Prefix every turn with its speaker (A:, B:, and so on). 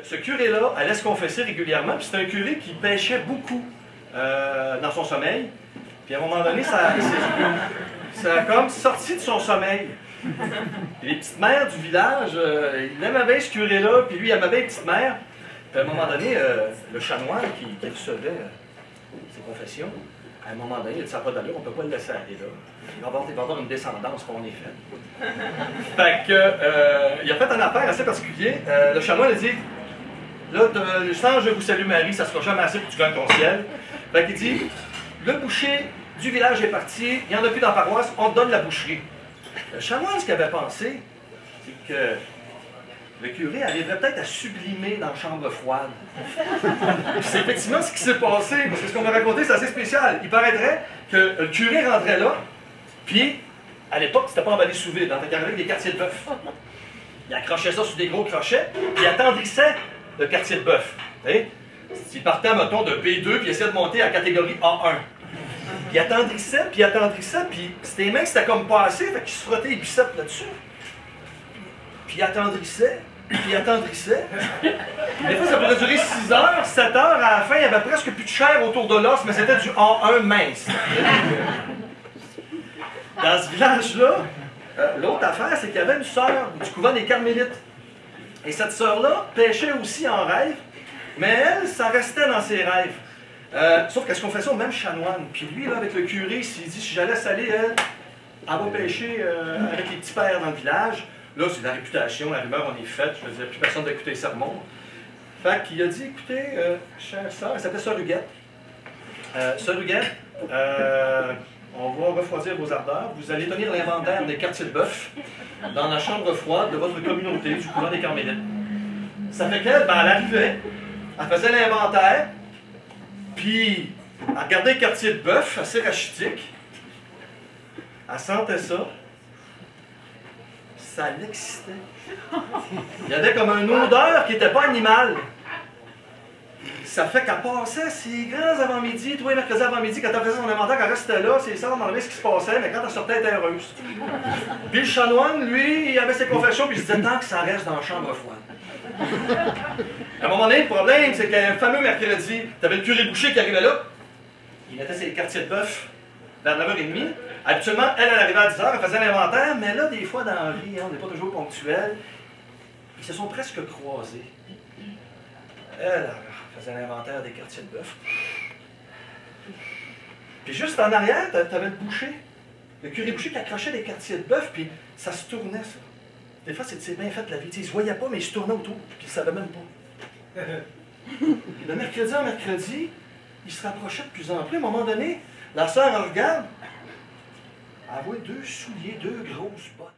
A: ce curé-là allait se confesser régulièrement, puis c'était un curé qui pêchait beaucoup dans son sommeil. Puis à un moment donné, ça a comme sorti de son sommeil. Puis les petites mères du village, il aimait bien ce curé-là, puis lui, il aimait bien les petites mères. Puis à un moment donné, le chanoine qui recevait ses confessions, à un moment donné, il a dit, ça n'a pas d'allure, on ne peut pas le laisser aller là. Il va avoir une descendance qu'on est fait. Fait que, il a fait une affaire assez particulière. Le chanoine a dit, là, le sang, je vous salue Marie, ça ne sera jamais assez pour que tu gagnes ton ciel. Fait qu'il dit, le boucher du village est parti, il n'y en a plus dans la paroisse, on te donne la boucherie. Le chanoine, ce qu'il avait pensé, c'est que le curé arriverait peut-être à sublimer dans la chambre froide. C'est effectivement ce qui s'est passé, parce que ce qu'on m'a raconté, c'est assez spécial. Il paraîtrait que le curé rentrait là, puis, à l'époque, c'était pas emballé sous vide, il avec des quartiers de bœuf. Il accrochait ça sur des gros crochets, puis il attendrissait le quartier de bœuf. Il partait, mettons, de B2, puis il essayait de monter à la catégorie A1. Puis il attendrissait, puis c'était mains, c'était comme pas assez, fait qu'il se frottait les biceps là-dessus. Puis il attendrissait, Des fois, ça pourrait durer 6 heures, 7 heures, à la fin, il y avait presque plus de chair autour de l'os, mais c'était du A1 mince. Dans ce village-là, l'autre affaire, c'est qu'il y avait une sœur du couvent des Carmélites. Et cette sœur-là pêchait aussi en rêve, mais elle, ça restait dans ses rêves. Sauf qu'elle se confessait au même chanoine. Puis lui, là, avec le curé, il s'est dit, si je la laisse aller, elle va pêcher avec les petits pères dans le village. Là, c'est la réputation, la rumeur, on est faite. Je veux dire, plus personne n'a écouté les sermons. Fait qu'il a dit, écoutez, chère sœur, elle s'appelait Sœur Huguette. Sœur Huguette, on va refroidir vos ardeurs. Vous allez tenir l'inventaire des quartiers de bœuf dans la chambre froide de votre communauté, du couvent des Carmélites. Ça fait qu'elle, ben, elle arrivait, elle faisait l'inventaire, puis elle regardait les quartiers de bœuf, assez rachitique. Elle sentait ça. Ça l'excitait. Il y avait comme une odeur qui n'était pas animale. Ça fait qu'elle passait ses grands avant-midi, tous les mercredis avant-midi, quand elle faisait son inventaire, elle restait là, c'est ça, on demandait ce qui se passait, mais quand elle sortait, elle était heureuse. Puis le chanoine, lui, il avait ses confessions, puis il se disait tant que ça reste dans la chambre froide. À un moment donné, le problème, c'est qu'un fameux mercredi, tu avais le curé boucher qui arrivait là, il mettait ses quartiers de bœuf vers 9h30. Habituellement, elle arrivait à 10h, elle faisait l'inventaire, mais là, des fois, dans la vie, on n'est pas toujours ponctuel. Ils se sont presque croisés. Elle faisait l'inventaire des quartiers de bœuf. Puis juste en arrière, tu avais le boucher. Le curé boucher qui accrochait les quartiers de bœuf, puis ça se tournait, ça. Des fois, c'est bien fait la vie. Il ne se voyait pas, mais il se tournait autour, puis il ne savait même pas. Puis de mercredi en mercredi, il se rapprochait de plus en plus. À un moment donné, la sœur regarde, elle voit 2 souliers, 2 grosses bottes.